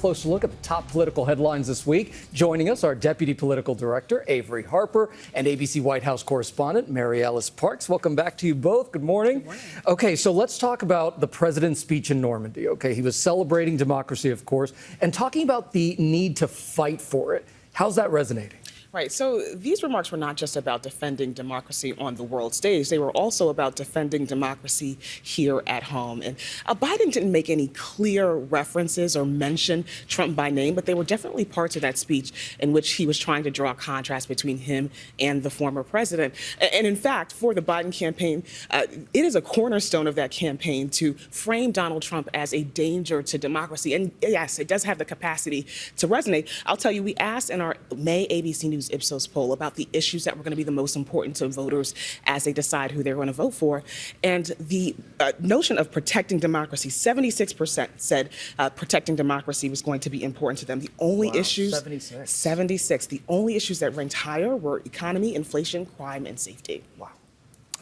Closer look at the top political headlines this week. Joining us, our Deputy Political Director, Averi Harper, and ABC White House correspondent, MaryAlice Parks. Welcome back to you both. Good morning. Good morning. Okay, so let's talk about the president's speech in Normandy. Okay, he was celebrating democracy, of course, and talking about the need to fight for it. How's that resonating? Right. So these remarks were not just about defending democracy on the world stage. They were also about defending democracy here at home. And Biden didn't make any clear references or mention Trump by name, but they were definitely parts of that speech in which he was trying to draw a contrast between him and the former president. And in fact, for the Biden campaign, it is a cornerstone of that campaign to frame Donald Trump as a danger to democracy. And yes, it does have the capacity to resonate. I'll tell you, we asked in our May ABC News Ipsos poll about the issues that were going to be the most important to voters as they decide who they're going to vote for. And the notion of protecting democracy, 76% said protecting democracy was going to be important to them. The only issues, 76. The only issues that ranked higher were economy, inflation, crime, and safety. Wow.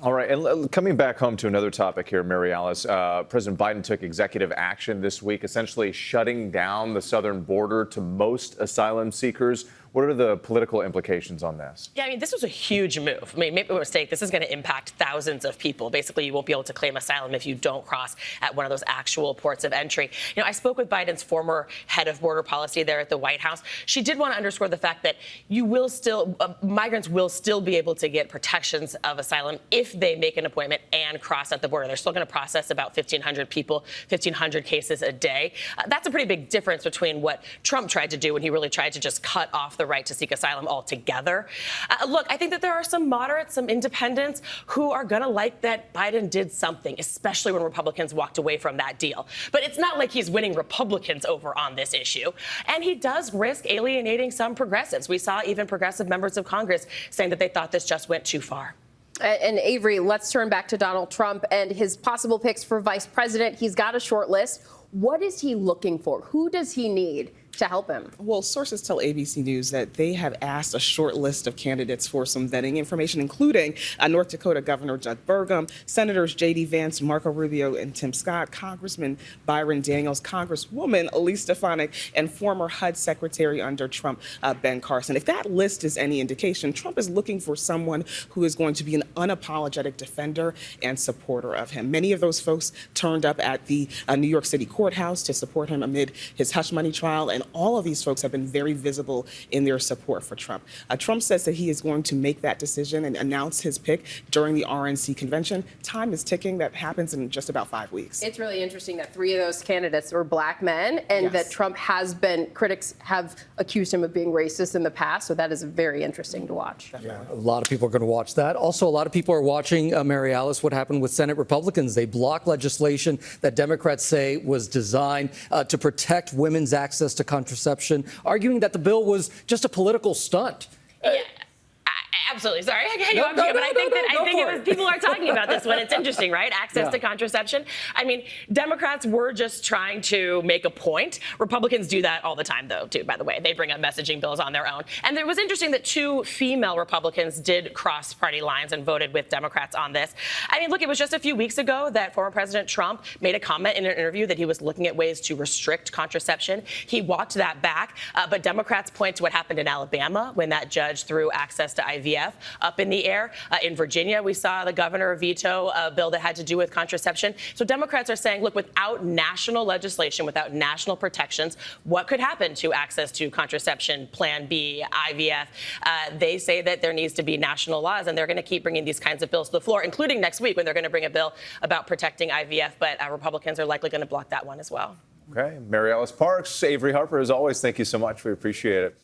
All right, and coming back home to another topic here, MaryAlice, President Biden took executive action this week, essentially shutting down the southern border to most asylum seekers. What are the political implications on this? Yeah, I mean, this was a huge move. I mean, make no mistake, this is going to impact thousands of people. Basically, you won't be able to claim asylum if you don't cross at one of those actual ports of entry. You know, I spoke with Biden's former head of border policy there at the White House. She did want to underscore the fact that you will still, migrants will still be able to get protections of asylum if they make an appointment and cross at the border. They're still going to process about 1,500 people, 1,500 cases a day. That's a pretty big difference between what Trump tried to do when he really tried to just cut off the right to seek asylum altogether. Look, I think that there are some moderates, some independents who are going to like that Biden did something, especially when Republicans walked away from that deal. But it's not like he's winning Republicans over on this issue. And he does risk alienating some progressives. We saw even progressive members of Congress saying that they thought this just went too far. And Averi, let's turn back to Donald Trump and his possible picks for vice president. He's got a short list. What is he looking for? Who does he need to help him? Well, sources tell ABC News that they have asked a short list of candidates for some vetting information, including North Dakota Governor Judd Burgum, Senators J.D. Vance, Marco Rubio, and Tim Scott, Congressman Byron Daniels, Congresswoman Elise Stefanik, and former HUD Secretary under Trump, Ben Carson. If that list is any indication, Trump is looking for someone who is going to be an unapologetic defender and supporter of him. Many of those folks turned up at the New York City courthouse to support him amid his hush money trial, and all of these folks have been very visible in their support for Trump. Trump says that he is going to make that decision and announce his pick during the RNC convention. Time is ticking. That happens in just about 5 weeks. It's really interesting that 3 of those candidates were black men, and that Trump has been, critics have accused him of being racist in the past. So that is very interesting to watch. Yeah, a lot of people are going to watch that. Also, a lot of people are watching, MaryAlice, what happened with Senate Republicans. They blocked legislation that Democrats say was designed to protect women's access to contraception, arguing that the bill was just a political stunt. Yeah. Absolutely. Sorry, I cut you off here, but I think it was, people are talking about this when it's interesting, right? Access to contraception. I mean, Democrats were just trying to make a point. Republicans do that all the time, though, too, by the way. They bring up messaging bills on their own. And it was interesting that 2 female Republicans did cross party lines and voted with Democrats on this. I mean, look, it was just a few weeks ago that former President Trump made a comment in an interview that he was looking at ways to restrict contraception. He walked that back, but Democrats point to what happened in Alabama when that judge threw access to IVF up in the air. In Virginia, we saw the governor veto a bill that had to do with contraception. So Democrats are saying, look, without national legislation, without national protections, what could happen to access to contraception, Plan B, IVF? They say that there needs to be national laws, and they're going to keep bringing these kinds of bills to the floor, including next week when they're going to bring a bill about protecting IVF. But Republicans are likely going to block that one as well. Okay. MaryAlice Parks, Averi Harper, as always, thank you so much. We appreciate it.